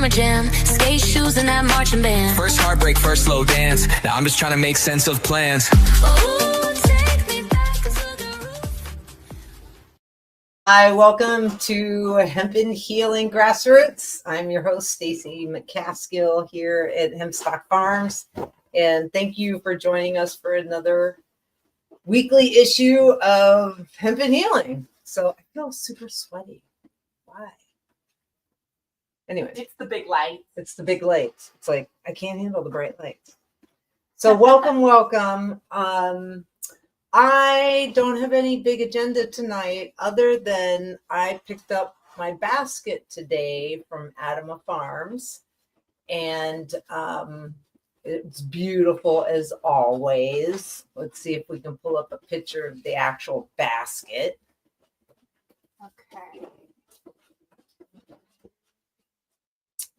summer jam, skate shoes and that marching band. First heartbreak, first slow dance. Now I'm just trying to make sense of plans. Oh, take me back to the roof. Hi, welcome to Hemp and Healing Grassroots. I'm your host, Stacy McCaskill here at Hemp Farms. And thank you for joining us for another weekly issue of Hemp and Healing. So I feel super sweaty. Why? Anyway, It's the big light. it's the big lights. It's like I can't handle the bright lights. So welcome. I don't have any big agenda tonight other than I picked up my basket today from Adama Farms, and it's beautiful as always. Let's see if we can pull up a picture of the actual basket. Okay.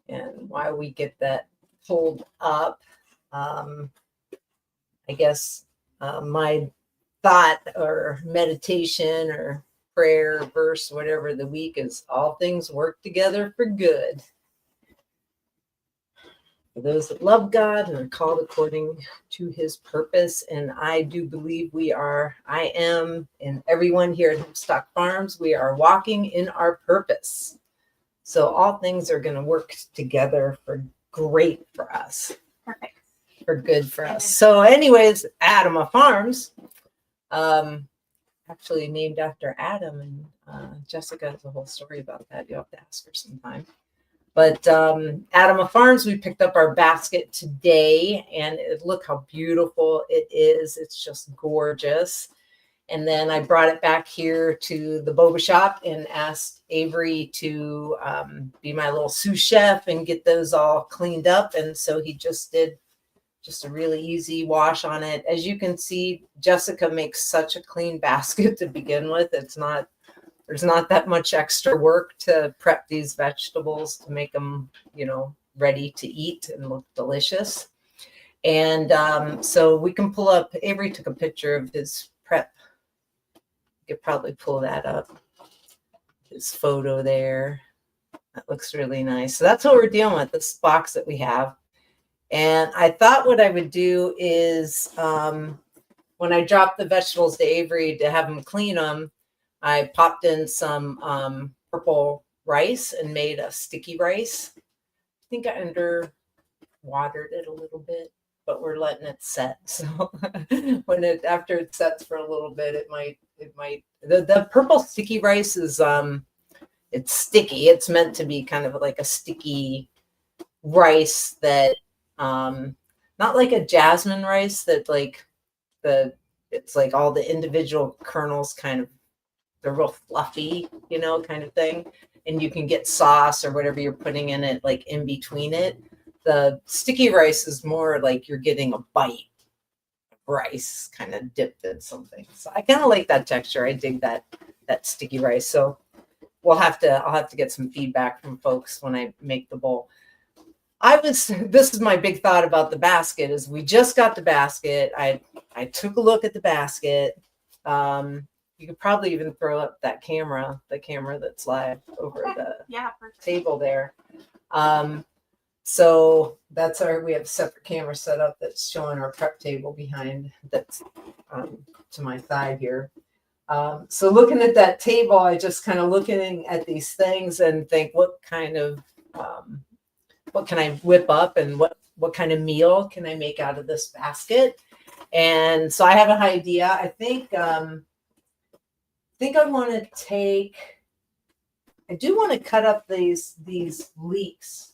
And while we get that pulled up, I guess my thought or meditation or prayer verse, whatever the week is, all things work together for good. For those that love God and are called according to his purpose. And I do believe I am, and everyone here at Hemp Farms, we are walking in our purpose. So all things are going to work together for great for us. Perfect. For good for us. So anyways, Adama Farms, actually named after Adam, and Jessica has a whole story about that. You'll have to ask her sometime. But Adama Farms, we picked up our basket today, and look how beautiful it is. It's just gorgeous. And then I brought it back here to the boba shop and asked Avery to be my little sous chef and get those all cleaned up. And so he just did just a really easy wash on it. As you can see, Jessica makes such a clean basket to begin with. There's not that much extra work to prep these vegetables to make them, ready to eat and look delicious. And so we can pull up, Avery took a picture of his prep. You could probably pull that up. His photo there. That looks really nice. So that's what we're dealing with, this box that we have. And I thought what I would do is when I dropped the vegetables to Avery to have him clean them, I popped in some purple rice and made a sticky rice. I think I underwatered it a little bit, but we're letting it set. So after it sets for a little bit, it might the purple sticky rice is it's sticky. It's meant to be kind of like a sticky rice that not like a jasmine rice that it's like all the individual kernels they're real fluffy, kind of thing. And you can get sauce or whatever you're putting in it, like in between it. The sticky rice is more like you're getting a bite of rice kind of dipped in something. So I kind of like that texture. I dig that sticky rice. So I'll have to get some feedback from folks when I make the bowl. This is my big thought about the basket is we just got the basket. I took a look at the basket. You could probably even throw up the camera that's live over the table there. So we have a separate camera set up that's showing our prep table behind that's to my side here. So looking at that table, I just kind of looking at these things and think what can I whip up and what kind of meal can I make out of this basket? And so I have an idea. I think I do want to cut up these leeks.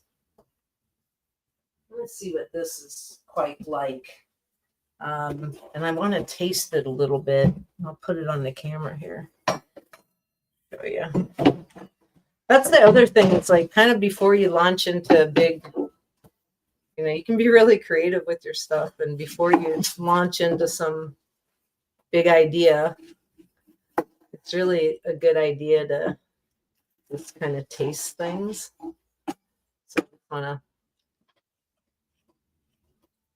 Let's see what this is quite like. And I want to taste it a little bit. I'll put it on the camera here. Show you. That's the other thing. It's like kind of before you launch into a big, you can be really creative with your stuff. And before you launch into some big idea, it's really a good idea to just kind of taste things. So I want to.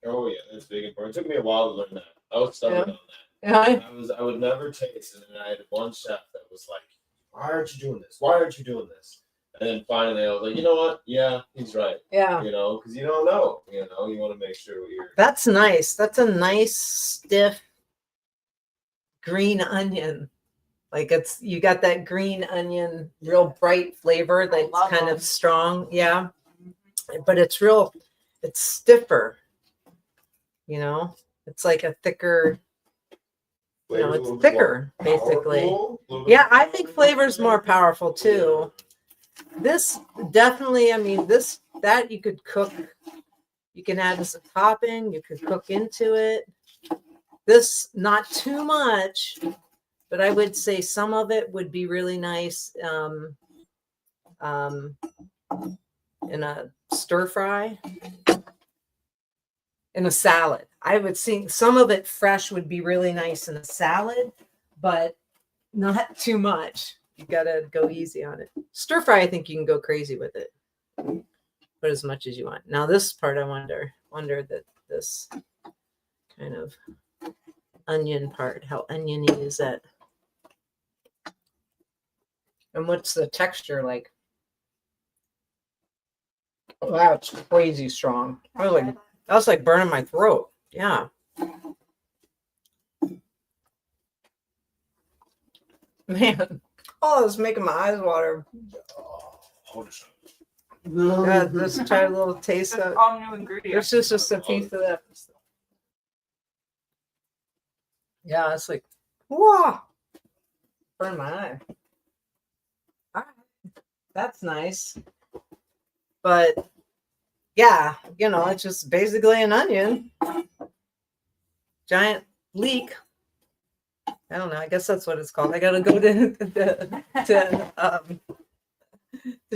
Oh yeah, that's big important. It took me a while to learn that. I was stubborn on that. Yeah. I would never taste it, and I had one chef that was like, "Why aren't you doing this? Why aren't you doing this?" And then finally, I was like, you know what? Yeah, he's right. Yeah. You know, because you don't know. You know, you want to make sure what you're. That's nice. That's a nice stiff green onion. Like it's you got that green onion, real bright flavor that's love kind them. of strong. Yeah. But it's real, it's stiffer. You know, it's like a thicker, you know, Flavor's a it's little bit thicker, more basically. powerful, a little bit Yeah, I more think flavor's more powerful too. This definitely, I mean, that you could cook, you can add as a topping, you could cook into it. This, not too much, but I would say some of it would be really nice in a stir fry, in a salad. I would think some of it fresh would be really nice in a salad, but not too much. You gotta go easy on it. Stir fry, I think you can go crazy with it. Put as much as you want. Now this part, I wonder that this kind of onion part, how oniony is that? And what's the texture like? Wow, it's crazy strong. I was like, that was like burning my throat. Yeah. Man, oh, it's making my eyes water. God, let's try a little taste Just of it. all new ingredients. This is just a piece of that. Yeah, it's like, whoa, burn my eye. All right. That's nice. But yeah, you know, it's just basically an onion. Giant leek. I don't know. I guess that's what it's called. I gotta go to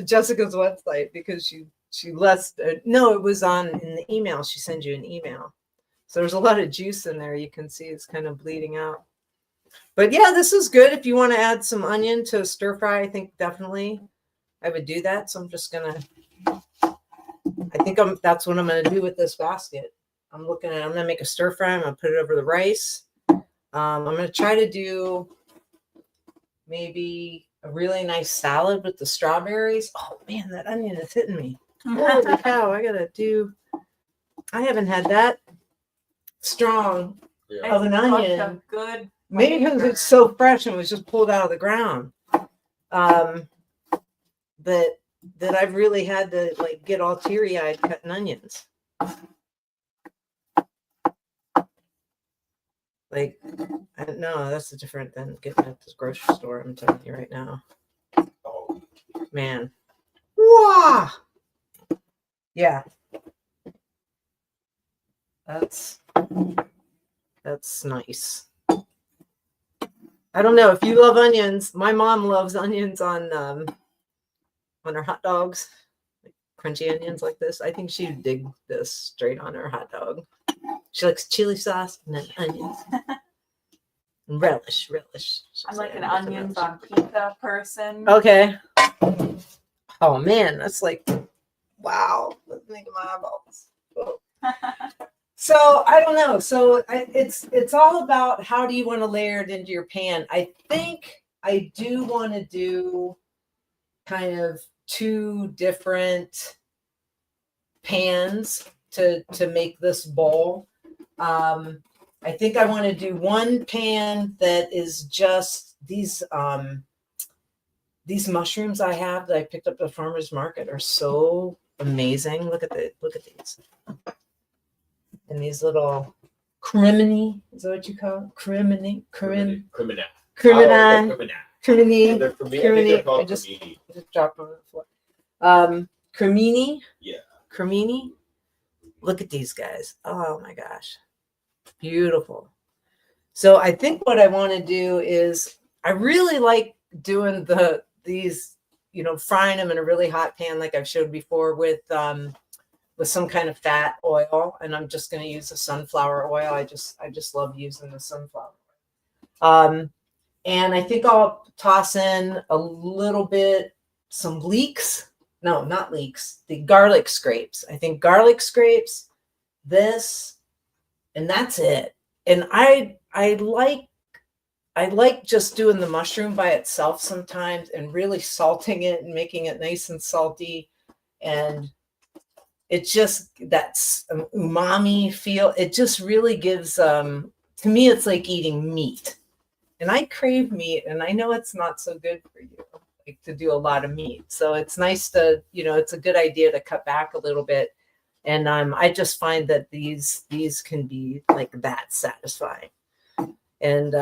Jessica's website because she no, it was on in the email. She sends you an email. So there's a lot of juice in there. You can see it's kind of bleeding out. But yeah, this is good if you want to add some onion to a stir fry. I think definitely I would do that. So I'm just gonna. That's what I'm gonna do with this basket. I'm gonna make a stir fry. I'm gonna put it over the rice. I'm gonna try to do maybe a really nice salad with the strawberries. Oh man, that onion is hitting me. Holy cow, I haven't had that strong Yeah. of an Such onion. a good Maybe because flavor. it's so fresh and was just pulled out of the ground. That I've really had to like get all teary-eyed cutting onions. Like, I don't know, that's different than getting at this grocery store. I'm telling you right now. Oh, Man. Wow. Yeah. That's nice. I don't know if you love onions. My mom loves onions on her hot dogs, like crunchy onions like this. I think she'd dig this straight on her hot dog. She likes chili sauce and then onions. And relish. I'm like an onions on pizza person. Okay. Oh man, that's like, wow. Let's make my eyeballs. Oh. So I don't know. So it's all about how do you want to layer it into your pan. I think I do want to do kind of two different pans to make this bowl. I think I want to do one pan that is just these mushrooms I have that I picked up at the farmer's market are so amazing. Look at these. And these little crimini, is that what you call it? Crimini. criminal. Crimini. They're for me. I think they're called I just cremini. dropped them on the floor. Cremini. Yeah. Cremini. Look at these guys. Oh my gosh. Beautiful. So I think what I want to do is I really like doing these, frying them in a really hot pan like I've showed before with some kind of fat oil, and I'm just going to use the sunflower oil. I just love using the sunflower oil. And I think I'll toss in a little bit, some leeks. No, not leeks. The garlic scrapes. I think garlic scrapes, this, and that's it. And I like I like just doing the mushroom by itself sometimes and really salting it and making it nice and salty. And it just, that's umami feel. It just really gives, to me, it's like eating meat. And I crave meat, and I know it's not so good for you, like to do a lot of meat. So it's nice to, it's a good idea to cut back a little bit. And I just find that these can be like that satisfying. And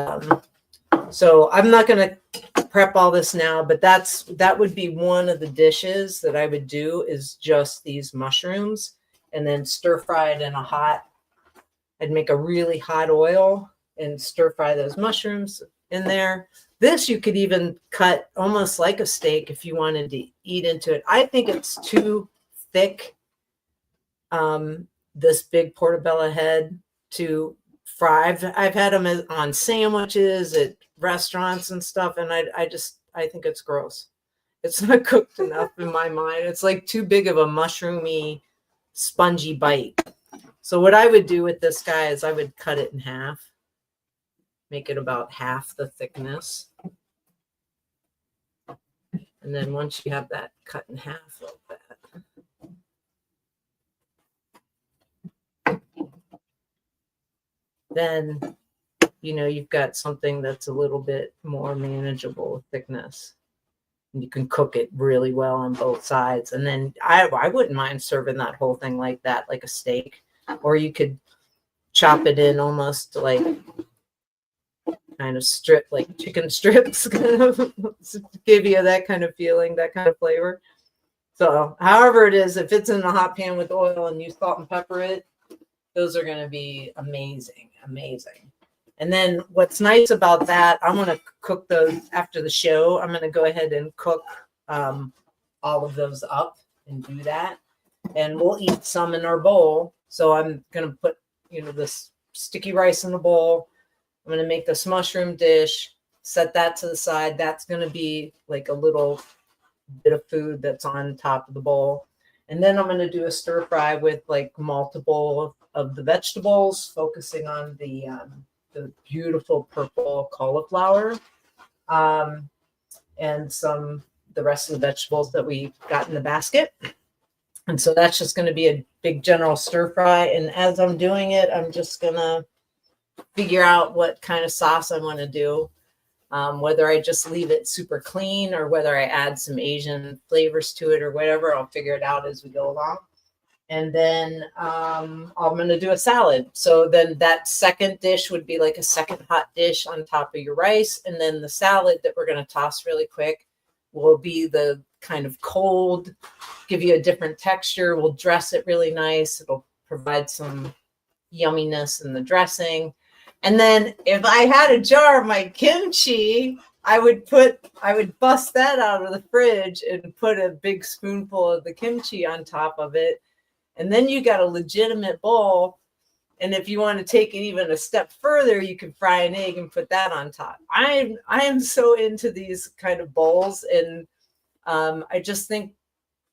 so I'm not going to prep all this now, but that would be one of the dishes that I would do, is just these mushrooms, and then stir fry it in a hot. I'd make a really hot oil and stir fry those mushrooms in there. This you could even cut almost like a steak if you wanted to eat into it. I think it's too thick, this big portobello head, to fry. I've had them on sandwiches at restaurants and stuff, and I think it's gross. It's not cooked enough in my mind. It's like too big of a mushroomy, spongy bite. So what I would do with this guy is I would cut it in half, make it about half the thickness. And then once you have that cut in half like that, then, you've got something that's a little bit more manageable thickness. And you can cook it really well on both sides. And then I wouldn't mind serving that whole thing like that, like a steak. Or you could chop it in almost like kind of strip, like chicken strips, kind of give you that kind of feeling, that kind of flavor. So however it is, if it's in a hot pan with oil and you salt and pepper it, those are going to be amazing, amazing. And then what's nice about that, I'm going to cook those after the show. I'm going to go ahead and cook all of those up and do that. And we'll eat some in our bowl. So I'm going to put, this sticky rice in the bowl. I'm going to make this mushroom dish, set that to the side. That's going to be like a little bit of food that's on top of the bowl. And then I'm going to do a stir fry with like multiple of the vegetables, focusing on the beautiful purple cauliflower, and the rest of the vegetables that we got in the basket. And so that's just going to be a big general stir fry. And as I'm doing it, I'm just going to figure out what kind of sauce I want to do, whether I just leave it super clean or whether I add some Asian flavors to it or whatever. I'll figure it out as we go along. And then I'm going to do a salad. So then that second dish would be like a second hot dish on top of your rice. And then the salad that we're going to toss really quick will be the kind of cold, give you a different texture. We'll dress it really nice. It'll provide some yumminess in the dressing. And then if I had a jar of my kimchi, I would bust that out of the fridge and put a big spoonful of the kimchi on top of it. And then you got a legitimate bowl. And if you want to take it even a step further, you can fry an egg and put that on top. I am so into these kind of bowls. And I just think,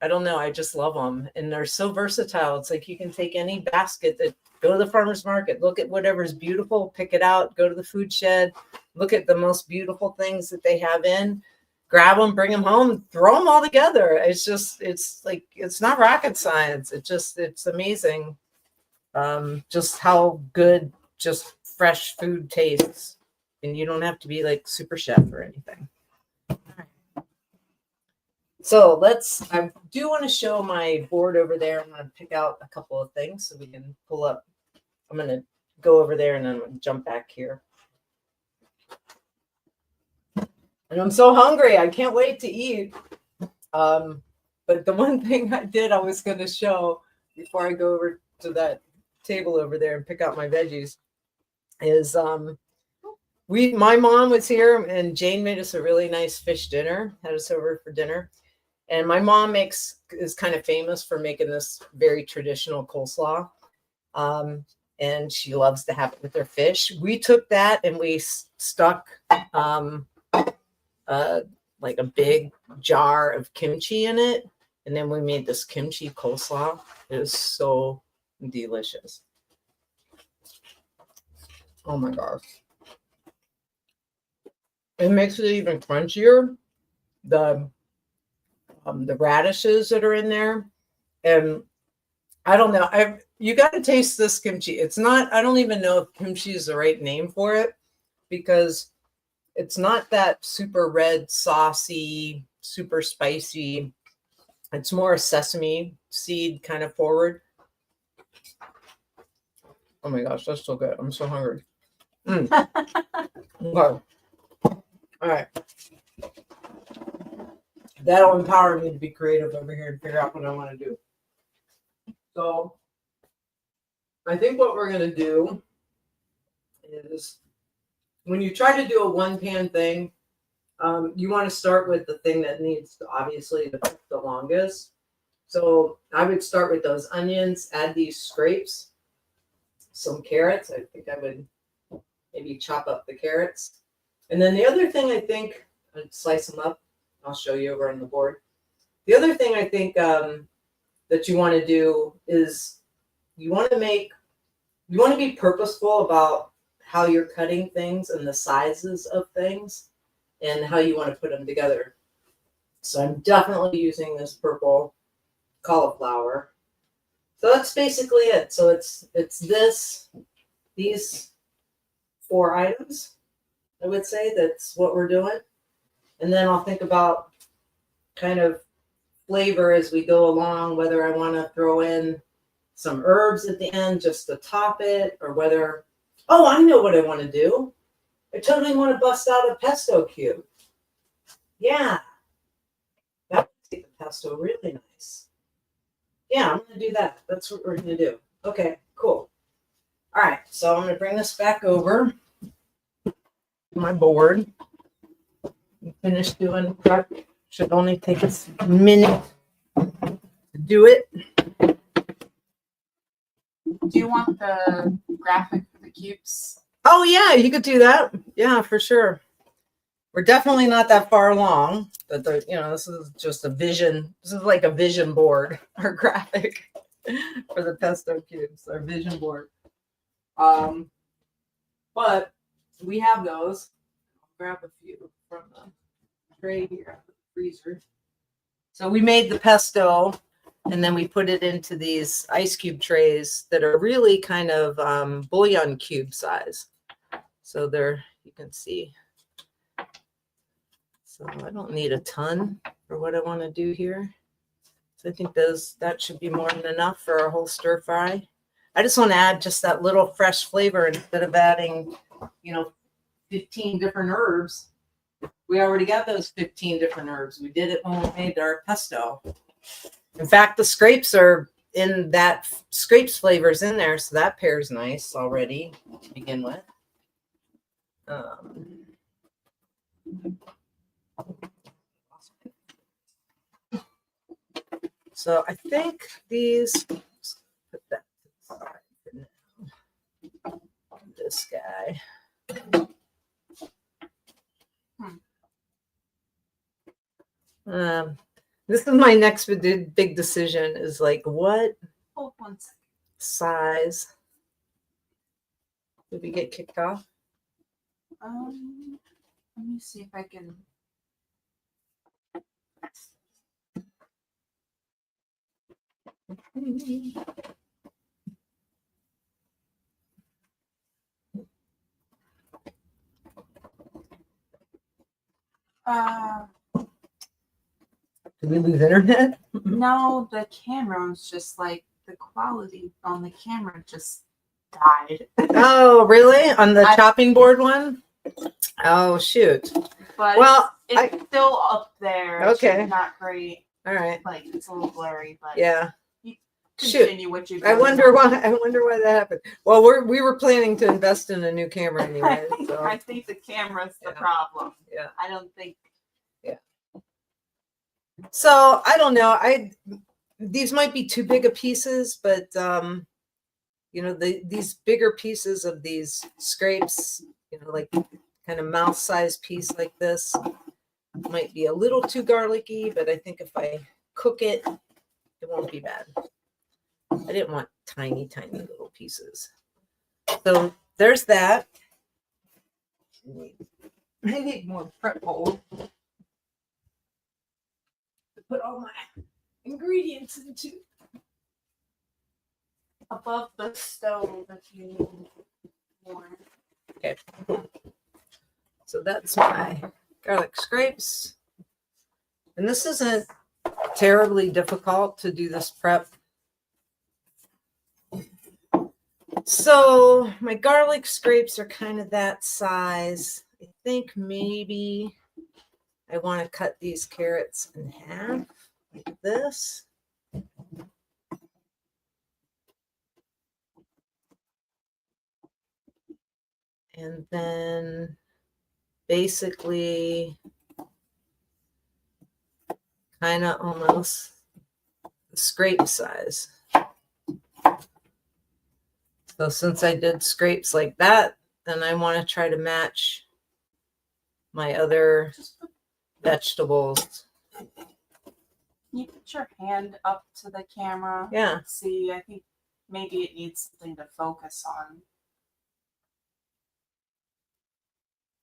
I don't know, I just love them. And they're so versatile. It's like you can take any basket, go to the farmer's market, look at whatever's beautiful, pick it out, go to the food shed, look at the most beautiful things that they have in, grab them, bring them home, throw them all together. It's like, it's not rocket science. It's amazing. Just how good just fresh food tastes. And you don't have to be like super chef or anything. All right. So I do want to show my board over there. I'm going to pick out a couple of things so we can pull up. I'm going to go over there and then I'm going to jump back here. And I'm so hungry. I can't wait to eat. But the one thing I was going to show before I go over to that table over there and pick out my veggies is my mom was here and Jane made us a really nice fish dinner, had us over for dinner. And my mom is kind of famous for making this very traditional coleslaw. And she loves to have it with her fish. We took that and we stuck like a big jar of kimchi in it. And then we made this kimchi coleslaw. It was so delicious. Oh my gosh. It makes it even crunchier. The radishes that are in there, and I don't know. You got to taste this kimchi. It's not. I don't even know if kimchi is the right name for it because it's not that super red, saucy, super spicy. It's more a sesame seed kind of forward. Oh my gosh, that's so good. I'm so hungry. Okay. All right. That'll empower me to be creative over here and figure out what I want to do. So I think what we're going to do is when you try to do a one pan thing, you want to start with the thing that needs to obviously to cook the longest. So I would start with those onions, add these scrapes, some carrots. I think I would maybe chop up the carrots. And then the other thing I think, I'd slice them up. I'll show you over on the board. The other thing I think that you want to do is you want to be purposeful about how you're cutting things and the sizes of things and how you want to put them together. So I'm definitely using this purple cauliflower. So that's basically it. So it's these 4 items, I would say that's what we're doing. And then I'll think about kind of flavor as we go along, whether I want to throw in some herbs at the end just to top it, or whether, oh, I know what I want to do. I totally want to bust out a pesto cube. Yeah, that would make the pesto really nice. Yeah, I'm going to do that. That's what we're going to do. Okay, cool. All right, so I'm going to bring this back over to my board. Finish doing prep. Should only take us a minute to do it. Do you want the graphic for the cubes? Oh yeah, you could do that. Yeah, for sure. We're definitely not that far along, but this is just a vision. This is like a vision board or graphic for the pesto cubes, our vision board. But we have those. I'll grab a few from the tray here out of the freezer. So we made the pesto and then we put it into these ice cube trays that are really kind of bouillon cube size. So they're, you can see. So I don't need a ton for what I want to do here. So I think that should be more than enough for our whole stir fry. I just want to add just that little fresh flavor instead of adding, 15 different herbs. We already got those 15 different herbs. We did it when we made our pesto. In fact, the scrapes are in that scrapes flavors in there, so that pairs nice already to begin with. So I think these, let's put that aside for now. This guy. This is my next big decision is like what Hold 1 second. size did we get kicked off? Let me see if I can. Did we lose internet? No, the camera was just like the quality on the camera just died. Oh, really? On the I- chopping board one? Oh, shoot. But Well, it's still up there. It's Okay. just not great. All right. Like it's a little blurry, but Yeah. Shoot. continue what you. I wonder why that happened. Well, we were planning to invest in a new camera anyway. So I think the camera's the Yeah. problem. Yeah. I don't think. So I don't know. These might be too big of pieces, but these bigger pieces of these scrapes, like kind of mouth-sized piece like this, might be a little too garlicky. But I think if I cook it, it won't be bad. I didn't want tiny, tiny little pieces. So there's that. I need more prep bowl to put all my ingredients into. Above the stove if you need more. Okay. So that's my garlic scrapes. And this isn't terribly difficult to do this prep. So my garlic scrapes are kind of that size. I think maybe I want to cut these carrots in half like this. And then basically kind of almost scrape size. So since I did scrapes like that, then I want to try to match my other vegetables. You put your hand up to the camera. Yeah. See, I think maybe it needs something to focus on.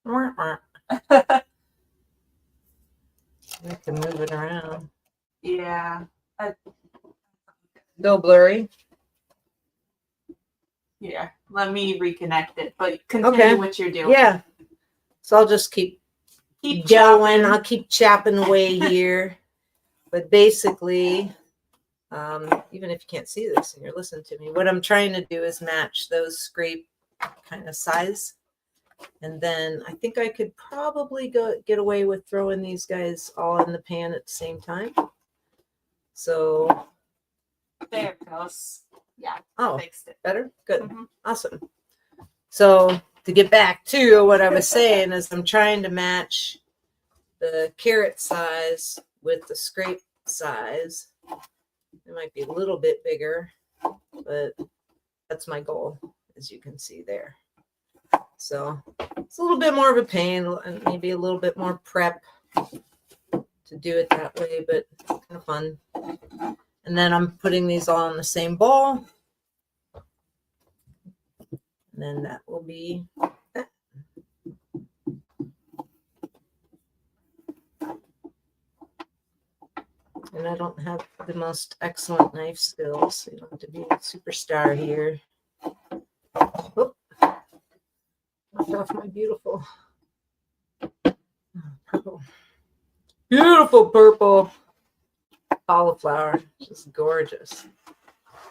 I can move it around. Yeah. Still blurry. Yeah. Let me reconnect it, but continue Okay. what you're doing. Yeah. So I'll just keep Keep going. chopping. I'll keep chopping away here. But basically, even if you can't see this and you're listening to me, what I'm trying to do is match those scrape kind of size. And then I think I could probably get away with throwing these guys all in the pan at the same time. So, There it goes. Yeah. oh, Fixed it. better? Good. Mhm. Awesome. So to get back to what I was saying is I'm trying to match the carrot size with the scrape size. It might be a little bit bigger, but that's my goal, as you can see there. So it's a little bit more of a pain and maybe a little bit more prep to do it that way, but kind of fun. And then I'm putting these all in the same bowl. And then that will be that. And I don't have the most excellent knife skills, so you don't have to be a superstar here. Oop. Knocked off my beautiful purple. Beautiful purple cauliflower. Just gorgeous.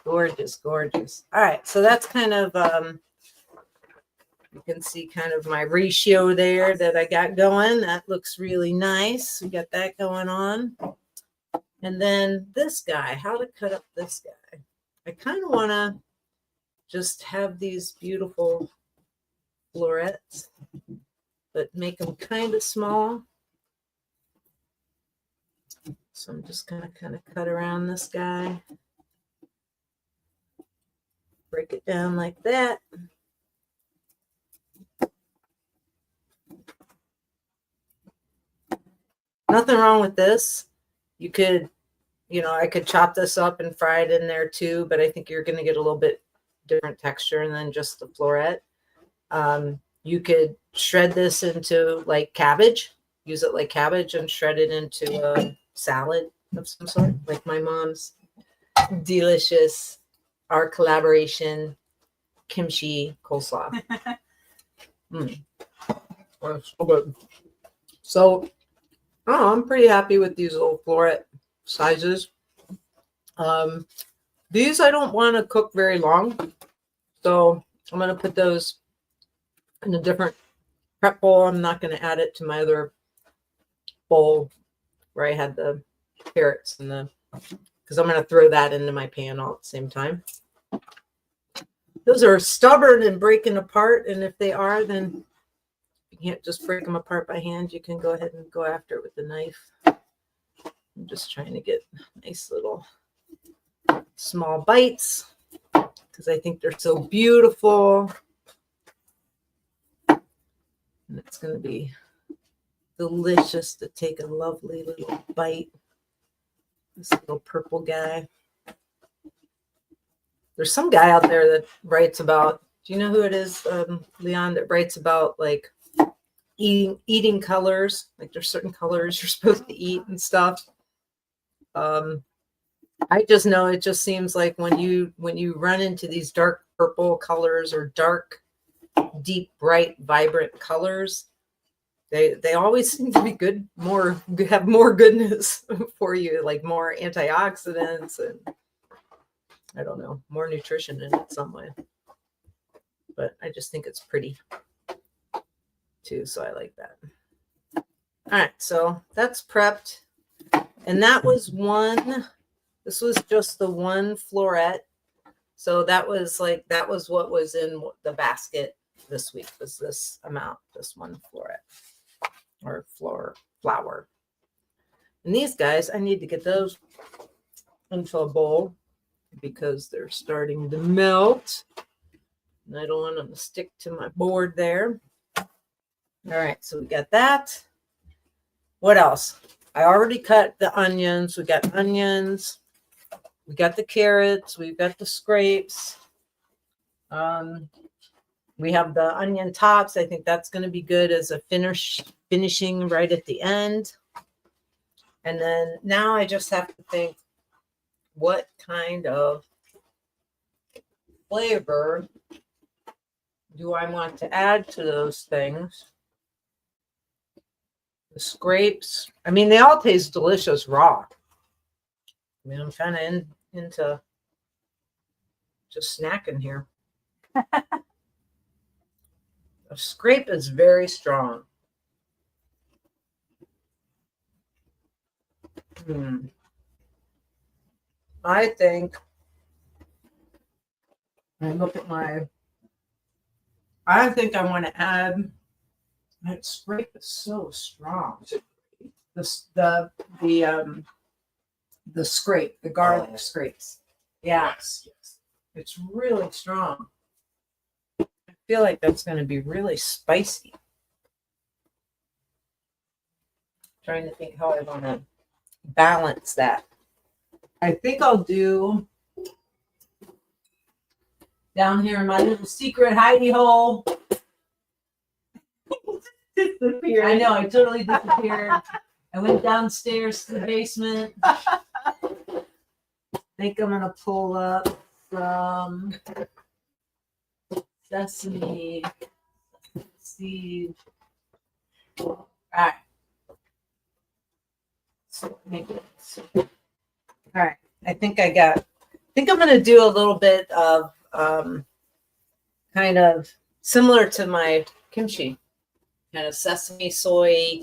Gorgeous, gorgeous. All right, so that's kind of you can see kind of my ratio there that I got going. That looks really nice. We got that going on. And then this guy, how to cut up this guy. I kind of want to just have these beautiful florets, but make them kind of small. So I'm just going to kind of cut around this guy. Break it down like that. Nothing wrong with this. You could, I could chop this up and fry it in there too, but I think you're going to get a little bit different texture than just the floret. You could shred this into like cabbage, use it like cabbage and shred it into a salad of some sort, like my mom's delicious, our collaboration kimchi coleslaw. Oh, so good. So, I'm pretty happy with these little floret sizes. These I don't want to cook very long, so I'm going to put those in a different prep bowl. I'm not going to add it to my other bowl where I had the carrots and because I'm going to throw that into my pan all at the same time. Those are stubborn and breaking apart, and if they are, then you can't just break them apart by hand. You can go ahead and go after it with the knife. I'm just trying to get nice little small bites because I think they're so beautiful. And it's going to be delicious to take a lovely little bite. This little purple guy. There's some guy out there that writes about, do you know who it is, Leon, that writes about like eating colors. Like there's certain colors you're supposed to eat and stuff. I just know it just seems like when you run into these dark purple colors or dark, deep, bright, vibrant colors, they always seem to be good, have more goodness for you, like more antioxidants and I don't know, more nutrition in it some way. But I just think it's pretty too, so I like that. All right, so that's prepped. And that was one, this was just the one floret. So that was what was in the basket this week, was this amount, this one floret or flower. And these guys, I need to get those into a bowl because they're starting to melt. And I don't want them to stick to my board there. All right, so we got that. What else? I already cut the onions. We got onions. We got the carrots. We've got the scrapes. We have the onion tops. I think that's going to be good as a finishing right at the end. And then now I just have to think, what kind of flavor do I want to add to those things? The scrapes, I mean, they all taste delicious raw. I mean, I'm kind of into just snacking here. The scrape is very strong. I think, I look at I think I want to add, that scrape is so strong. The scrape, the garlic scrapes. Yeah, Yes. it's really strong. I feel like that's going to be really spicy. Trying to think how I want to balance that. I think I'll do down here in my little secret hidey hole. Disappeared. I know, I totally disappeared. I went downstairs to the basement. I think I'm gonna pull up some sesame seed. All right. So maybe all right. I think I'm gonna do a little bit of kind of similar to my kimchi, kind of sesame soy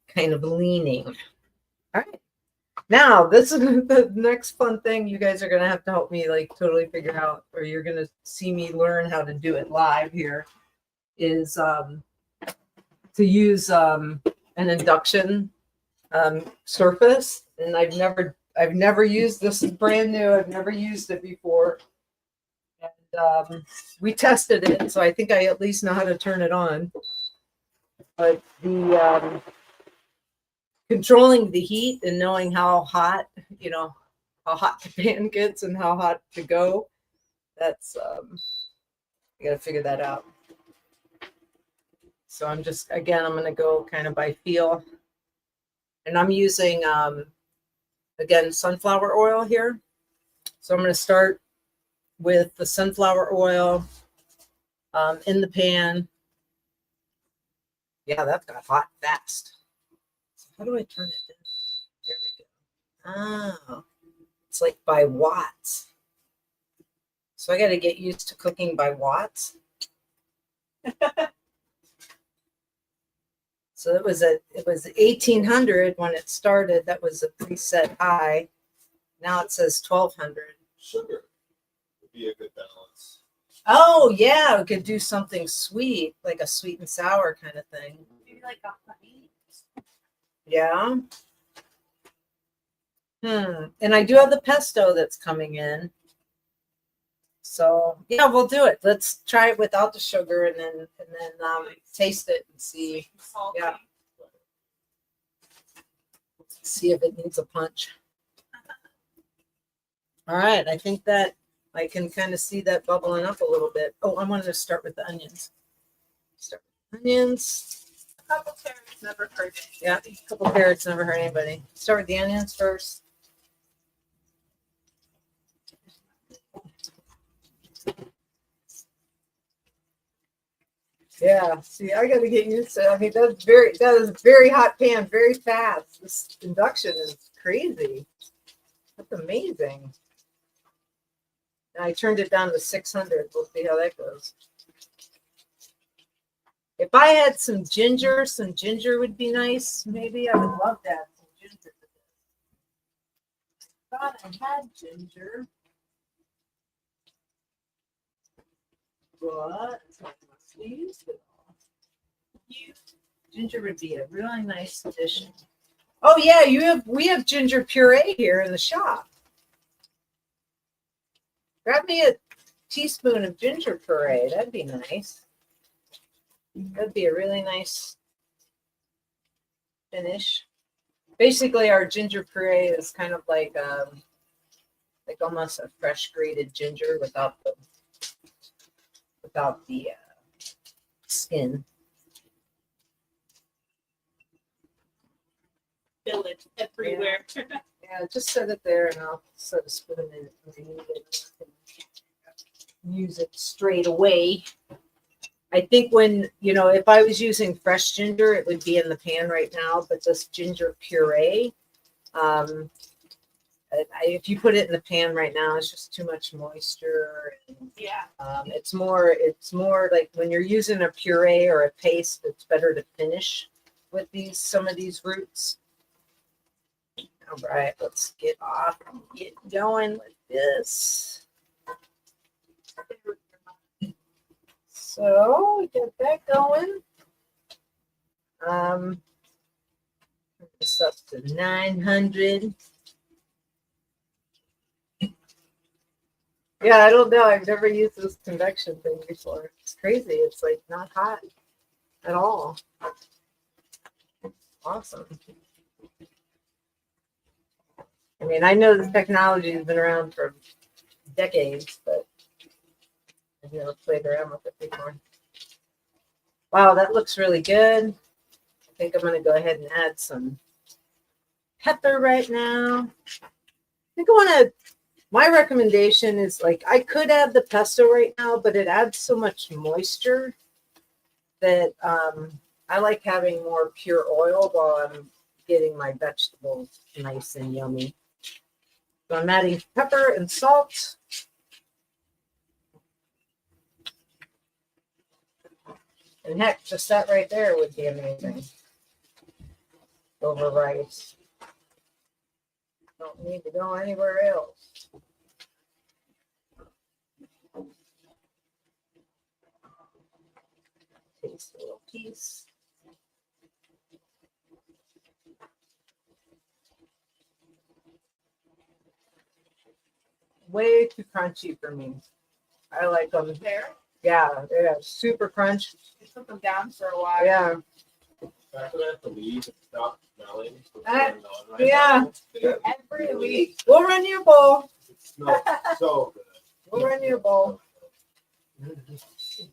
kind of leaning. All right. Now, this is the next fun thing you guys are going to have to help me like totally figure out, or you're going to see me learn how to do it live here, is to use an induction surface. And I've never used this, is brand new. I've never used it before. And we tested it, so I think I at least know how to turn it on. But the controlling the heat and knowing how hot, how hot the pan gets and how hot to go, that's I gotta figure that out. So I'm gonna go kind of by feel. And I'm using again sunflower oil here. So I'm gonna start with the sunflower oil in the pan. Yeah, that got hot fast. So how do I turn it down? There we go. Oh, it's like by watts. So I got to get used to cooking by watts. So it was 1800 when it started. That was a preset high. Now it says 1200. Sugar would be a good balance. Oh yeah, we could do something sweet, like a sweet and sour kind of thing. Maybe like a honey. Yeah. And I do have the pesto that's coming in. So yeah, we'll do it. Let's try it without the sugar and then taste it and see. Salty. Yeah. See if it needs a punch. All right, I think that I can kind of see that bubbling up a little bit. Oh, I wanted to start with the onions. Start with onions. couple carrots never hurt it. Yeah, a couple carrots never hurt anybody. Start with the onions first. Yeah, see, I gotta get used to. I mean, that is a very hot pan, very fast. This induction is crazy. That's amazing. And I turned it down to 600. We'll see how that goes. If I had some ginger would be nice. Maybe I would love to have some ginger. Thought I had ginger, but I must have used it all. Ginger would be a really nice addition. Oh yeah, we have ginger puree here in the shop. Grab me a teaspoon of ginger puree. That'd be nice. That'd be a really nice finish. Basically, our ginger puree is kind of like almost a fresh grated ginger without the skin. Village everywhere. Yeah, just set it there, and I'll set a spoon in it when I need it. Use it straight away. I think when, if I was using fresh ginger, it would be in the pan right now, but this ginger puree, if you put it in the pan right now, it's just too much moisture. And, Yeah. it's more like when you're using a puree or a paste, it's better to finish with some of these roots. All right, let's get off and get going with this. So get that going. Turn this up to 900. Yeah, I don't know. I've never used this convection thing before. It's crazy. It's like not hot at all. Awesome. I mean, I know this technology has been around for decades, but I've never played around with it before. Wow, that looks really good. I think I'm going to go ahead and add some pepper right now. I think my recommendation is I could add the pesto right now, but it adds so much moisture that I like having more pure oil while I'm getting my vegetables nice and yummy. So I'm adding pepper and salt. And heck, just that right there would be amazing. Over rice. Don't need to go anywhere else. Taste a little piece. Way too crunchy for me. I like them. There. Yeah, super crunch. You put them down for a while. Yeah. Back when I have to leave and stop smelling. Yeah. Every week. We'll run you a bowl. It smells so good. We'll run you a bowl.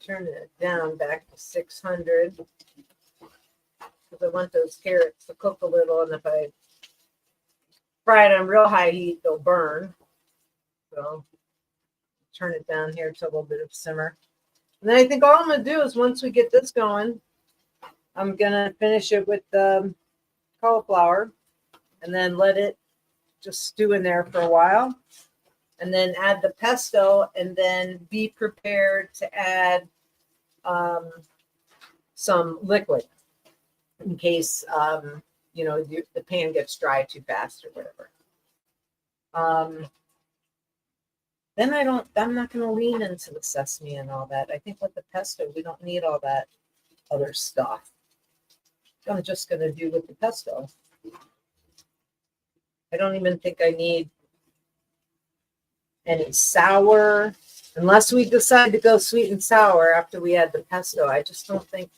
Turn it down back to 600. Because I want those carrots to cook a little, and if I fry it on real high heat, they'll burn. So turn it down here to a little bit of simmer. And then I think all I'm going to do is once we get this going, I'm going to finish it with the cauliflower and then let it just stew in there for a while. And then add the pesto and then be prepared to add some liquid in case, the pan gets dry too fast or whatever. Then I'm not going to lean into the sesame and all that. I think with the pesto, we don't need all that other stuff. I'm just going to do with the pesto. I don't even think I need any sour, unless we decide to go sweet and sour after we add the pesto. I just don't think,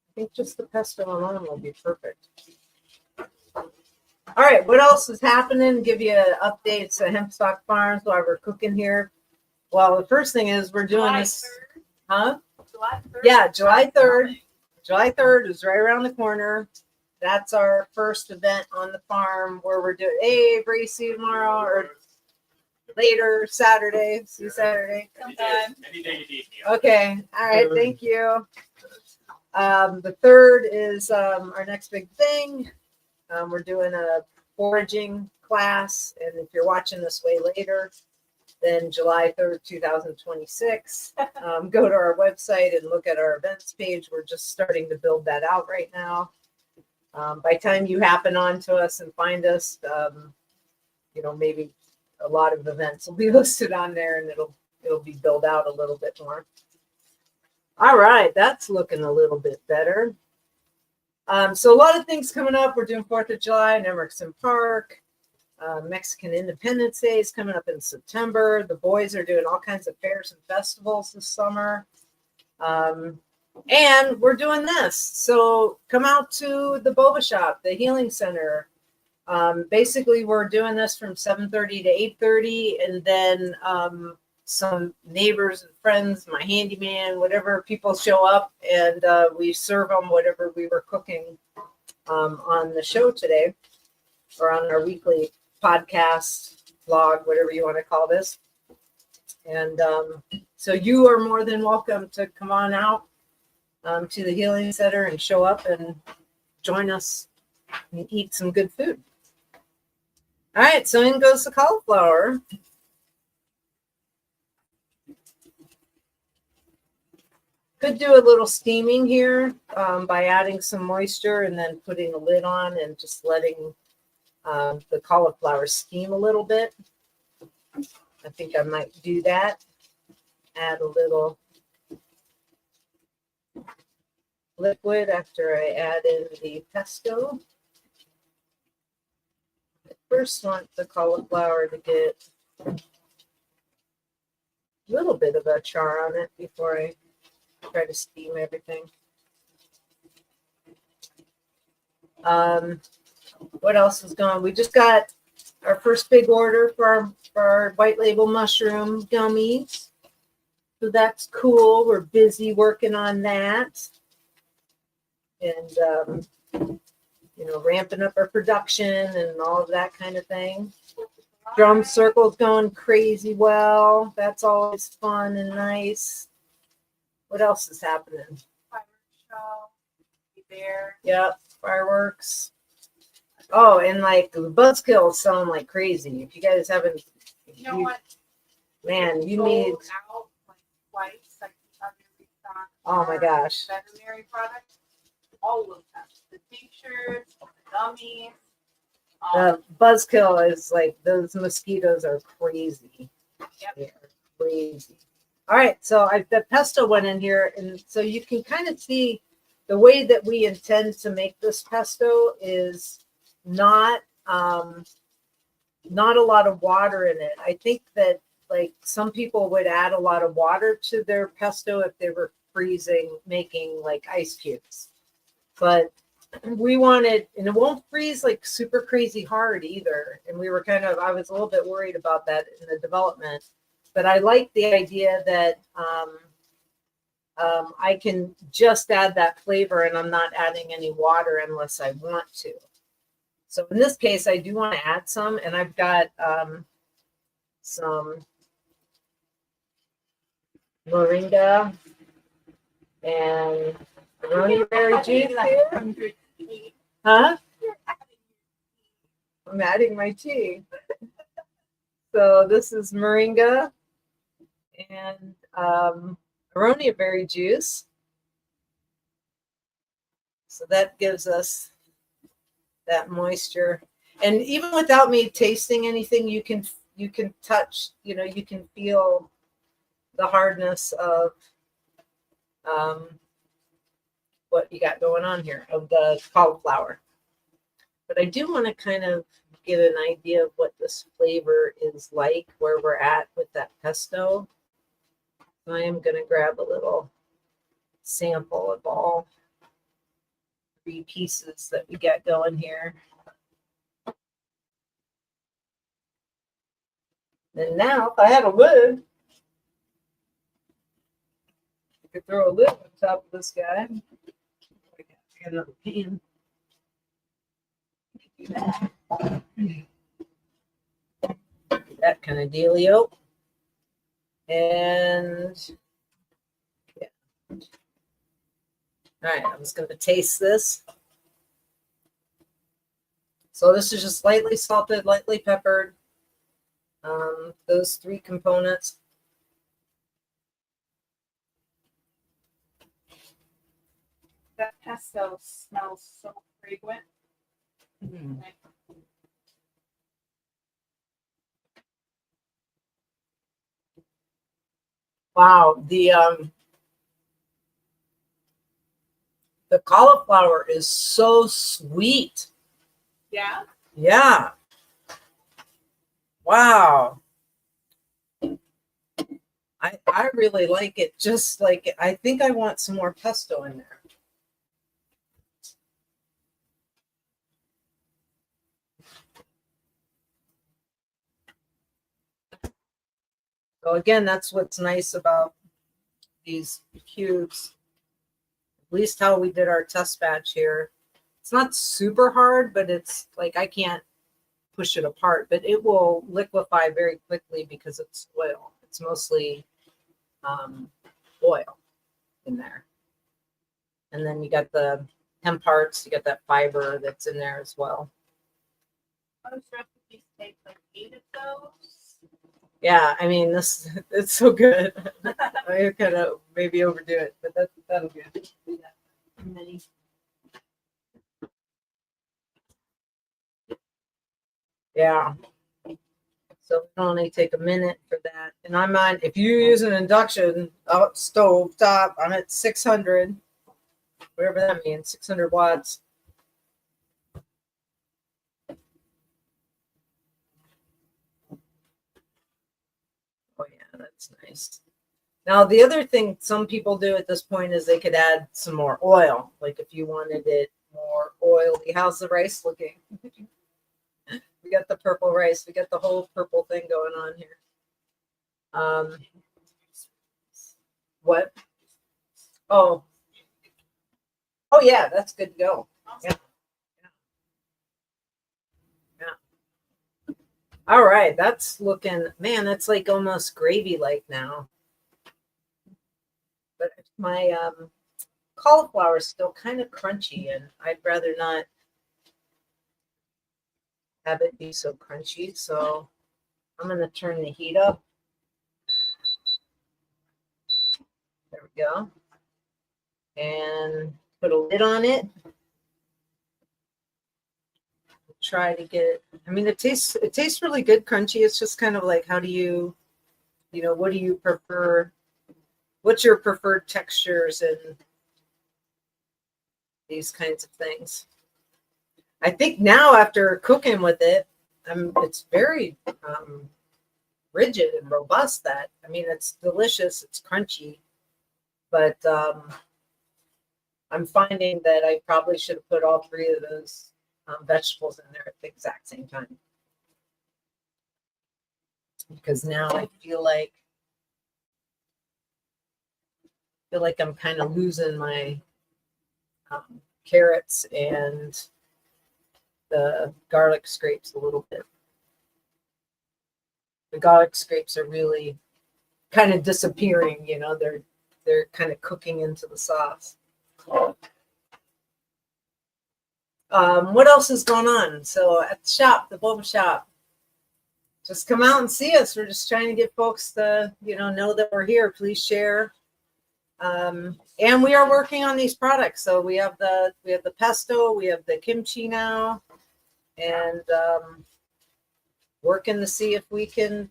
I think just the pesto alone will be perfect. All right, what else is happening? Give you updates at Hemp Stock Farms while we're cooking here. Well, the first thing is we're doing July this, 3rd. huh? July 3rd. Yeah, July 3rd. July 3rd is right around the corner. That's our first event on the farm where we're doing, hey, Bree, see you tomorrow or later Saturday. See you Saturday. Any day you need me. Okay. All right. Thank you. The third is our next big thing. We're doing a foraging class. And if you're watching this way later, then July 3rd, 2026, go to our website and look at our events page. We're just starting to build that out right now. By the time you happen on to us and find us, maybe a lot of events will be listed on there and it'll be built out a little bit more. All right, that's looking a little bit better. So a lot of things coming up. We're doing 4th of July in Emerson Park. Mexican Independence Day is coming up in September. The boys are doing all kinds of fairs and festivals this summer. And we're doing this. So come out to the Boba Shop, the Healing Center. Basically, we're doing this from 7:30 to 8:30. And then some neighbors and friends, my handyman, whatever people show up. And we serve them whatever we were cooking on the show today or on our weekly podcast, vlog, whatever you want to call this. And so you are more than welcome to come on out to the Healing Center and show up and join us and eat some good food. All right, so in goes the cauliflower. Could do a little steaming here by adding some moisture and then putting a lid on and just letting the cauliflower steam a little bit. I think I might do that. Add a little liquid after I add in the pesto. I first want the cauliflower to get a little bit of a char on it before I try to steam everything. What else is going? We just got our first big order for our white label mushroom gummies. So that's cool. We're busy working on that. And, ramping up our production and all of that kind of thing. Drum circle's going crazy well. That's always fun and nice. What else is happening? Fireworks show. Be there. Yep, fireworks. Oh, and like the buzzkill is selling like crazy. If you guys haven't, You know what? man, you Sold need. out like twice. Like restock. Oh my gosh. Veterinary products. All of them. The t-shirts, the gummies. The buzzkill is like those mosquitoes are crazy. Yep. They are crazy. All right, so the pesto went in here, and so you can kind of see the way that we intend to make this pesto is not a lot of water in it. I think that like some people would add a lot of water to their pesto if they were making like ice cubes, but we wanted, and it won't freeze like super crazy hard either. And we were I was a little bit worried about that in the development, but I like the idea that I can just add that flavor and I'm not adding any water unless I want to. So in this case, I do want to add some, and I've got some moringa and aronia berry juice here. Huh? I'm adding my tea. So this is moringa and aronia berry juice. So that gives us that moisture. And even without me tasting anything, you can touch, you can feel the hardness of what you got going on here of the cauliflower. But I do want to kind of get an idea of what this flavor is like, where we're at with that pesto. I am going to grab a little sample of all 3 pieces that we got going here. And now, if I had a lid, I could throw a lid on top of this guy. Get another pan. Do that kind of dealio. And yeah. All right, I'm just going to taste this. So this is just lightly salted, lightly peppered. Those three components. That pesto smells so fragrant. Wow, the cauliflower is so sweet. Yeah. Yeah. Wow. I really like it. Just like I think I want some more pesto in there. So again, that's what's nice about these cubes. At least how we did our test batch here. It's not super hard, but it's like I can't push it apart, but it will liquefy very quickly because it's oil. It's mostly oil in there. And then you got the hemp parts, you got that fiber that's in there as well. Most recipes take like 8 of those. Yeah, I mean this it's so good. I kind of maybe overdo it, but that'll be good. Many. Yeah. So it'll only take a minute for that. And I'm on, if you use an induction stove top, I'm at 600, whatever that means, 600 watts. Oh yeah, that's nice. Now the other thing some people do at this point is they could add some more oil. Like if you wanted it more oily. How's the rice looking? We got the purple rice. We got the whole purple thing going on here. What? Oh yeah, that's good to go. Yeah. All right, that's looking, man, that's like almost gravy like now. But my cauliflower is still kind of crunchy, and I'd rather not have it be so crunchy. So I'm going to turn the heat up. There we go. And put a lid on it. Try to get it. I mean, it tastes really good crunchy. It's just kind of like, how do you what do you prefer? What's your preferred textures and these kinds of things? I think now after cooking with it, it's very rigid and robust. That I mean, it's delicious. It's crunchy, but I'm finding that I probably should have put all three of those vegetables in there at the exact same time, because now I feel like I'm kind of losing my carrots and the garlic scrapes a little bit. The garlic scrapes are really kind of disappearing, they're kind of cooking into the sauce. What else is going on? So at the shop, the boba shop, just come out and see us. We're just trying to get folks to, know that we're here. Please share. And we are working on these products. So we have the pesto, we have the kimchi now, and working to see if we can,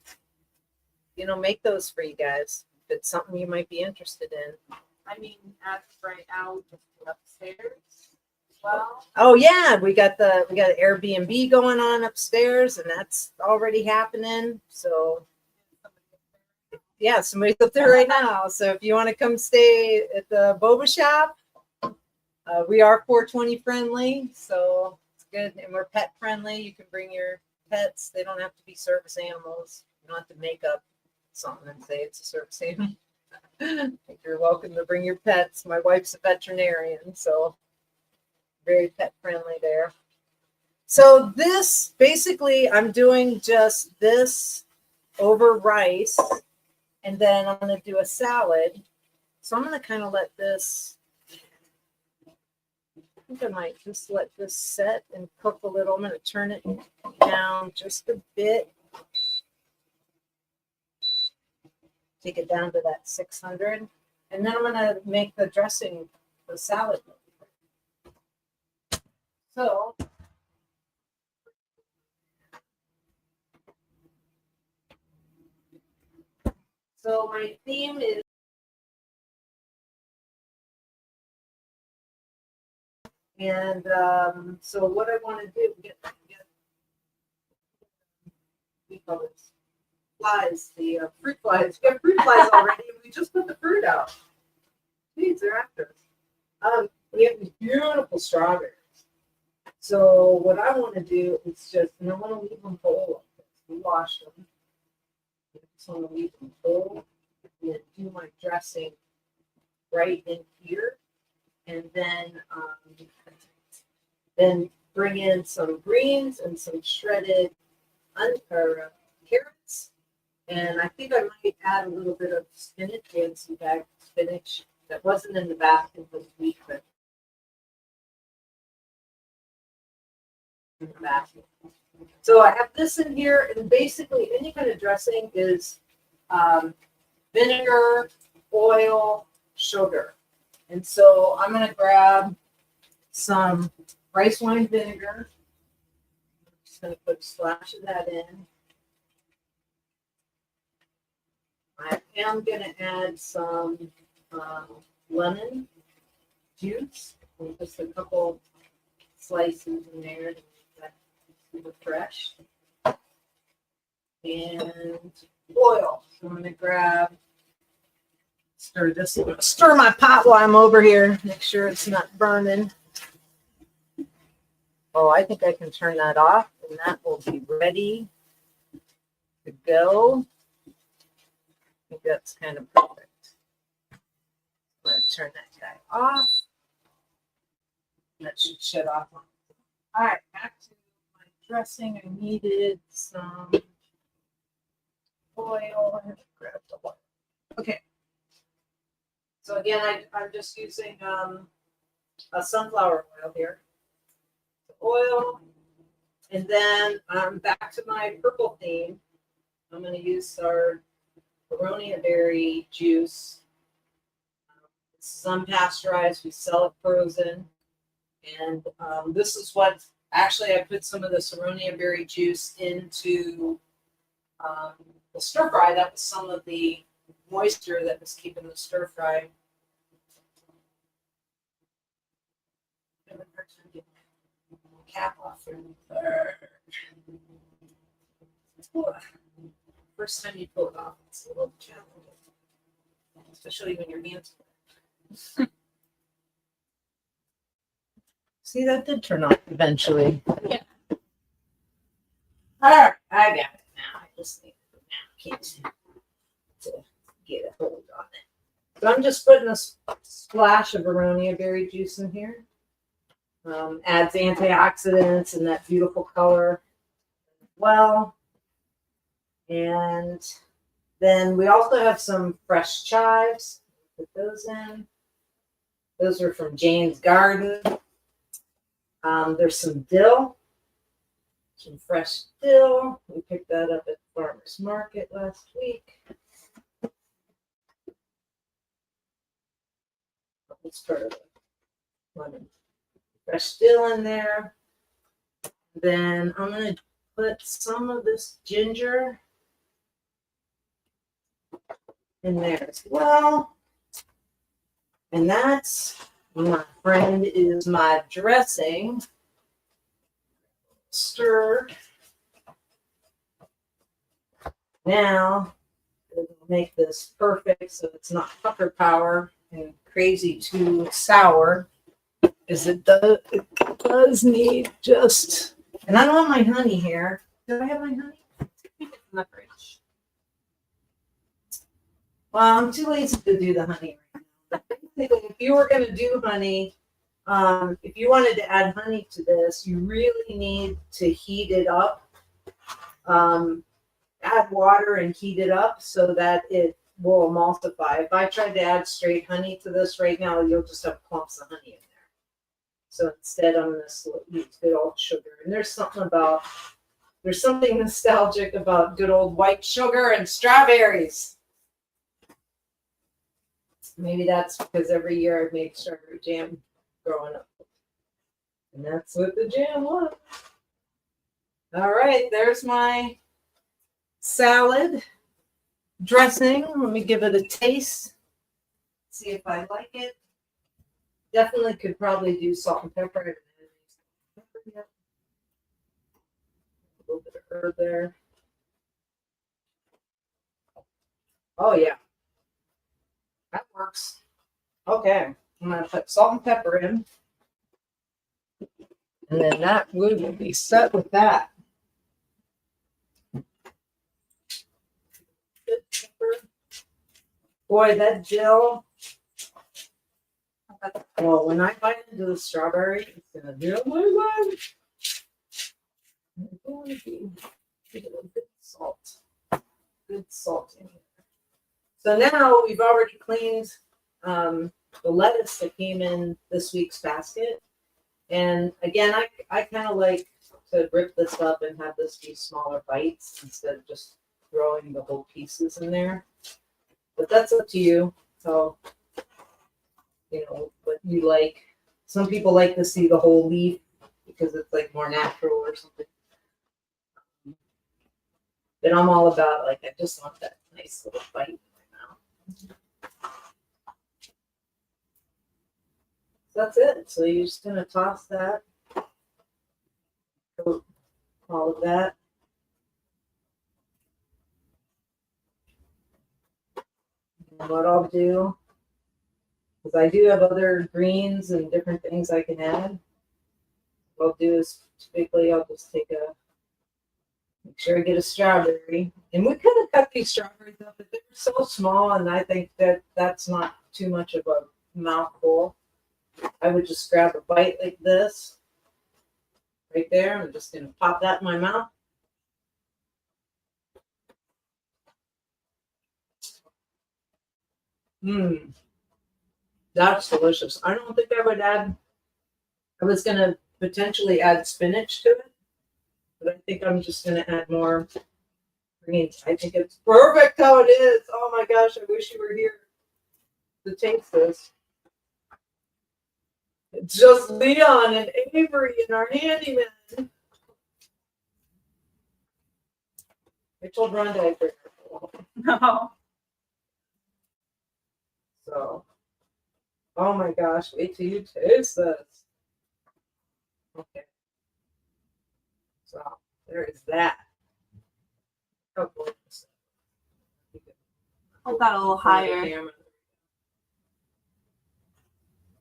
make those for you guys. If it's something you might be interested in. I mean, as right now, just upstairs as well. Oh yeah, we got Airbnb going on upstairs, and that's already happening. So yeah, somebody's up there right now. So if you want to come stay at the boba shop, we are 420 friendly, so it's good, and we're pet friendly. You can bring your pets. They don't have to be service animals. You don't have to make up something and say it's a service animal. You're welcome to bring your pets. My wife's a veterinarian, so very pet friendly there. So this, basically, I'm doing just this over rice, and then I'm going to do a salad. So I'm going to kind of let this, I think I might just let this set and cook a little. I'm going to turn it down just a bit. Take it down to that 600. And then I'm going to make the dressing, the salad. So my theme is, and so what I want to do, we call this flies, the fruit flies. We have fruit flies already, and we just put the fruit out. Jeez, they're after us. We have these beautiful strawberries. So what I want to do is just, and I want to leave them whole like this. We wash them. I just want to leave them whole and then do my dressing right in here, and then bring in some greens and some shredded carrots, and I think I might add a little bit of spinach. We had some bagged spinach that wasn't in the basket this week, but in the basket. So I have this in here, and basically any kind of dressing is vinegar, oil, sugar. And so I'm going to grab some rice wine vinegar. I'm just going to put a splash of that in. I am going to add some lemon juice, and just a couple slices in there to make that super fresh. And oil. So I'm going to grab, stir this, stir my pot while I'm over here, make sure it's not burning. Oh, I think I can turn that off, and that will be ready to go. I think that's kind of perfect. I'm going to turn that guy off. That should shut off. All right, back to my dressing. I needed some oil. I have to grab the oil. Okay. So again, I'm just using a sunflower oil here. Oil. And then back to my purple theme. I'm going to use our aronia berry juice. This is unpasteurized. We sell it frozen. And this is what, actually, I put some of this aronia berry juice into the stir fry. That was some of the moisture that was keeping the stir fry. Cap off there. First time you pull it off, it's a little challenging, especially when your hands. See, that did turn off eventually. Yeah. All right, I got it now. I just need it now. To get a hold on it. So I'm just putting a splash of aronia berry juice in here. Adds antioxidants and that beautiful color as well. And then we also have some fresh chives. Put those in. Those are from Jane's Garden. There's some dill, some fresh dill. We picked that up at the farmer's market last week. It's part of the lemon. Fresh dill in there. Then I'm going to put some of this ginger in there as well. And that's, my friend, is my dressing. Stir. Now, we'll make this perfect so it's not pucker power and crazy too sour. Is it does need just, and I don't have my honey here. Do I have my honey? I think it's in the fridge. Well, I'm too lazy to do the honey right now. If you were going to do honey, If you wanted to add honey to this, you really need to heat it up. Add water and heat it up so that it will emulsify. If I tried to add straight honey to this right now, you'll just have clumps of honey in there. So instead, I'm going to use good old sugar. And there's something nostalgic about good old white sugar and strawberries. Maybe that's because every year I've made strawberry jam growing up. And that's what the jam was. All right, there's my salad dressing. Let me give it a taste. See if I like it. Definitely could probably do salt and pepper. A little bit of herb there. Oh yeah. That works. Okay. I'm gonna put salt and pepper in. And then that we will be set with that. Boy, that Jill. Well, when I bite into the strawberry, it's gonna do my life. I'm going to get a little bit of salt. Good salt in here. So now we've already cleaned the lettuce that came in this week's basket. And again, I kind of like to rip this up and have this be smaller bites instead of just throwing the whole pieces in there. But that's up to you. So, you know, what you like. Some people like to see the whole leaf because it's like more natural or something. But I'm all about, like, I just want that nice little bite in my mouth. That's it. So you're just going to toss that. Coat all of that. And what I'll do is I do have other greens and different things I can add. What I'll do is typically I'll just make sure I get a strawberry. And we could have cut these strawberries up, but they're so small, and I think that that's not too much of a mouthful. I would just grab a bite like this right there. I'm just going to pop that in my mouth. Mmm. That's delicious. I don't think I would add, I was going to potentially add spinach to it, but I think I'm just going to add more greens. I think it's perfect how it is. Oh my gosh, I wish you were here to taste this. It's just Leon and Avery and our handyman. I told Rhonda I'd bring her. No. So, oh my gosh, wait till you taste this. Okay. So, there is that. Oh, gorgeous. Hold that a little higher.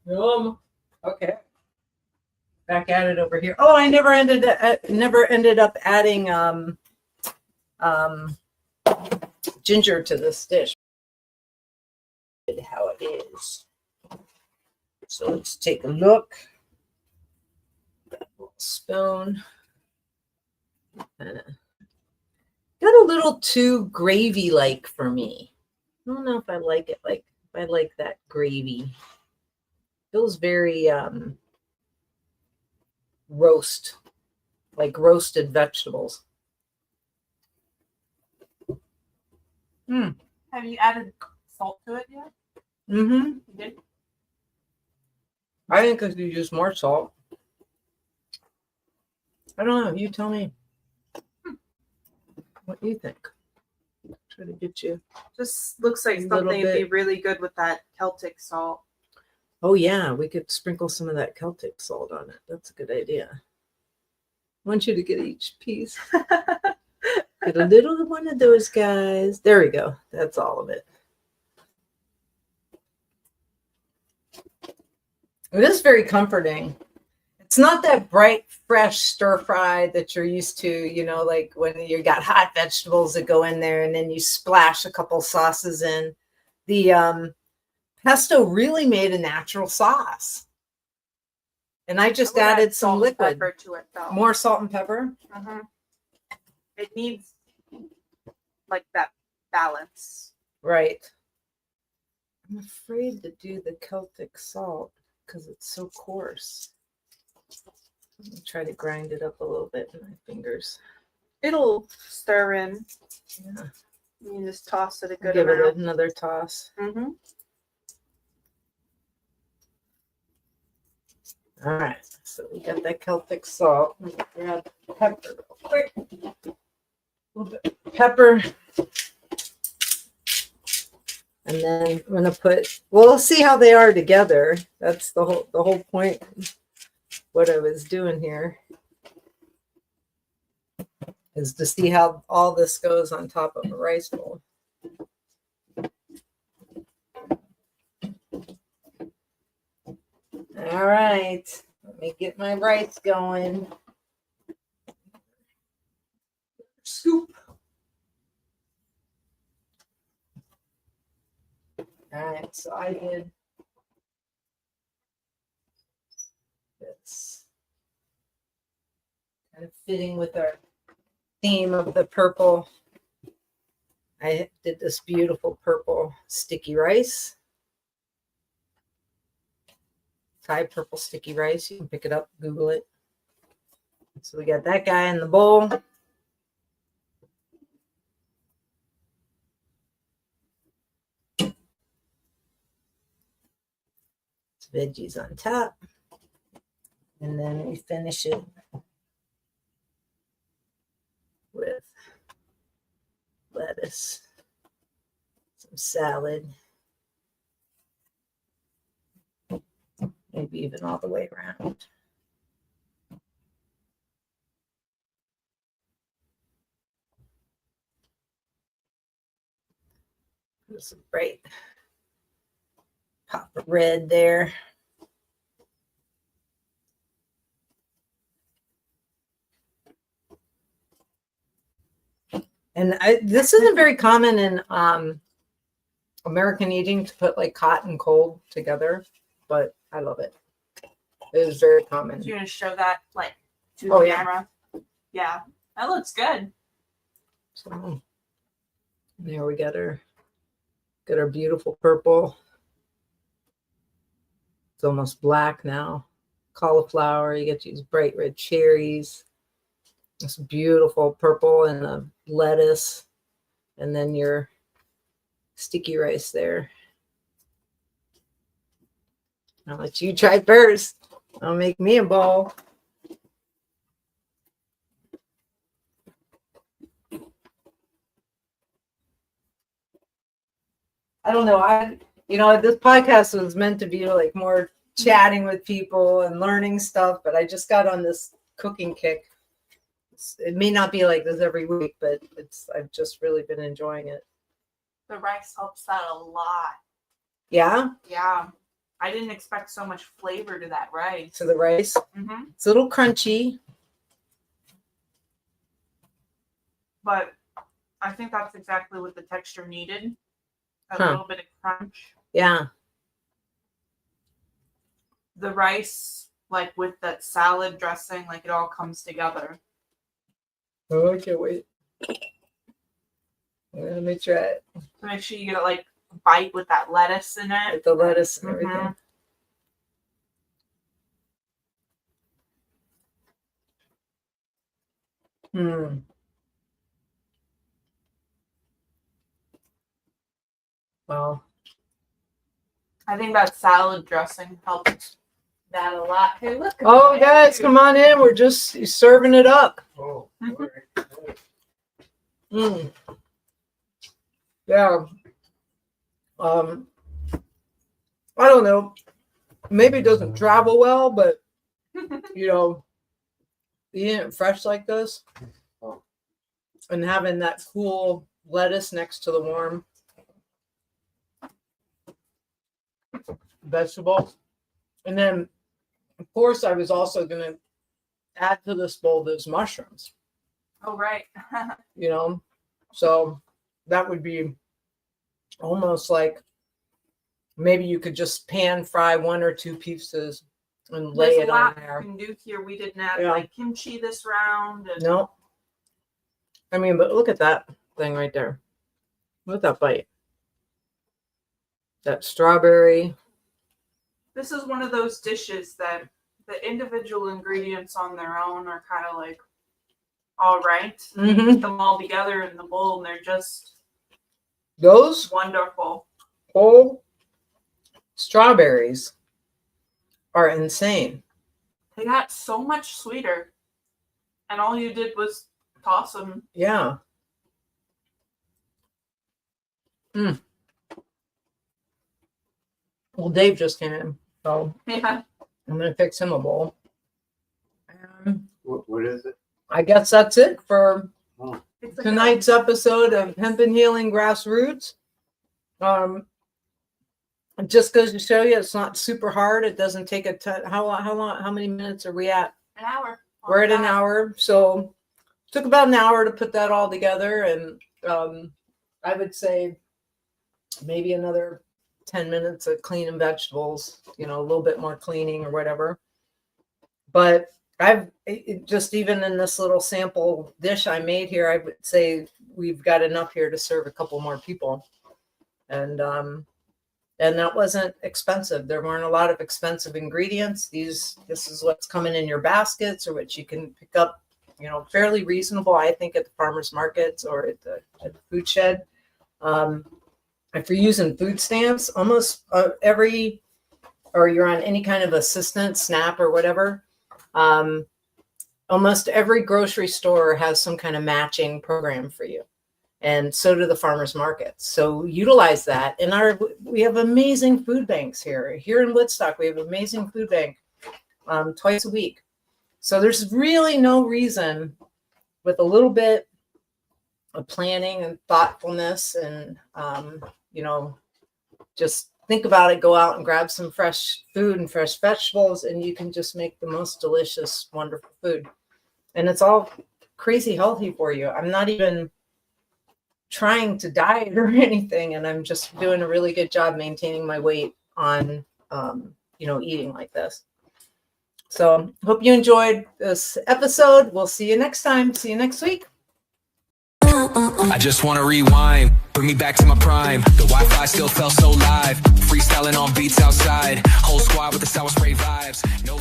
Yum. Okay. Back at it over here. Oh, I never ended up adding ginger to this dish. How it is. So let's take a look. That little spoon. Got a little too gravy-like for me. I don't know if I like it like if I like that gravy. Feels very roast, like roasted vegetables. Have you added salt to it yet? Mm-hmm. You did? I think I could use more salt. I don't know. You tell me. What do you think? Try to get you. Just looks like A little something would be bit. really good with that Celtic salt. Oh yeah, we could sprinkle some of that Celtic salt on it. That's a good idea. I want you to get each piece. Get a little one of those guys. There we go. That's all of it. It is very comforting. It's not that bright, fresh stir fry that you're used to, you know, like when you got hot vegetables that go in there and then you splash a couple sauces in. The pesto really made a natural sauce. And I just I would add added some salt and liquid. pepper to it though. More salt and pepper. It needs like that balance. Right. I'm afraid to do the Celtic salt because it's so coarse. Let me try to grind it up a little bit in my fingers. It'll stir in. Yeah. You just toss it a good Give it amount. another toss. All right. So we got that Celtic salt. Let me grab pepper real quick. A little bit of pepper. And then I'm gonna put, well, we'll see how they are together. That's the whole point. What I was doing here is to see how all this goes on top of a rice bowl. All right, let me get my rice going. Scoop. All right, so I did this. Kind of fitting with our theme of the purple. I did this beautiful purple sticky rice. Thai purple sticky rice. You can pick it up, Google it. So we got that guy in the bowl. Veggies on top. And then we finish it with lettuce, some salad, maybe even all the way around. There's some bright pop of red there. And this isn't very common in American eating to put like hot and cold together, but I love it. It is very common. You're gonna show that like to Oh, the yeah. camera. Yeah, that looks good. So there we got our beautiful purple. It's almost black now. Cauliflower, you get these bright red cherries. This beautiful purple and the lettuce, and then your sticky rice there. I'll let you try first. I'll make me a bowl. I don't know. This podcast was meant to be like more chatting with people and learning stuff, but I just got on this cooking kick. It may not be like this every week, but I've just really been enjoying it. The rice helps that a lot. Yeah. Yeah, I didn't expect so much flavor to that rice. So the rice, Mm-hmm. it's a little crunchy. But I think that's exactly what the texture needed. A Huh. little bit of crunch. Yeah. The rice, like with that salad dressing, like it all comes together. Oh, I can't wait. Let me try it So make sure you get like a bite with that lettuce in it. with the lettuce and Mhm. everything. Hmm. Wow. I think that salad dressing helped that a lot. Hey, look. Oh, guys, come on in. We're just serving it up. Oh, Mm. Yeah. I don't know. Maybe it doesn't travel well, but eating it fresh like this and having that cool lettuce next to the warm vegetables. And then, of course, I was also going to add to this bowl those mushrooms, Oh, right. So that would be almost like maybe you could just pan fry one or two pieces and lay There's it a on lot there. you can do here. We didn't add Yeah. like kimchi this round. And No. I mean, but look at that thing right there. Look at that bite. That strawberry. this is one of those dishes that the individual ingredients on their own are kind of like all right. Mm-hmm. Put them all together in the bowl and they're just Those wonderful. whole strawberries are insane. They got so much sweeter. And all you did was toss them. Yeah. Well, Dave just came in, so Yeah. I'm gonna fix him a bowl. What is it? I guess that's it for It's like tonight's episode of Hemp and Healing Grassroots. It just goes to show you it's not super hard. It doesn't take a ton. How long? How many minutes are we at? an hour. We're at an hour, so it took about an hour to put that all together, and I would say maybe another 10 minutes of cleaning vegetables. You know, a little bit more cleaning or whatever. But just even in this little sample dish I made here, I would say we've got enough here to serve a couple more people, and that wasn't expensive. There weren't a lot of expensive ingredients. This is what's coming in your baskets or what you can pick up, you know, fairly reasonable, I think, at the farmers markets or at the food shed. If you're using food stamps, almost or you're on any kind of assistance, SNAP or whatever, almost every grocery store has some kind of matching program for you. And so do the farmers markets. So utilize that. We have amazing food banks here. Here in Woodstock, we have an amazing food bank twice a week. So there's really no reason, with a little bit of planning and thoughtfulness and, just think about it, go out and grab some fresh food and fresh vegetables, and you can just make the most delicious, wonderful food. And it's all crazy healthy for you. I'm not even trying to diet or anything, and I'm just doing a really good job maintaining my weight on eating like this. So hope you enjoyed this episode. We'll see you next time. See you next week. I just wanna rewind, bring me back to my prime. The Wi-Fi still felt so live, freestyling on beats outside. Whole squad with the sour spray vibes. No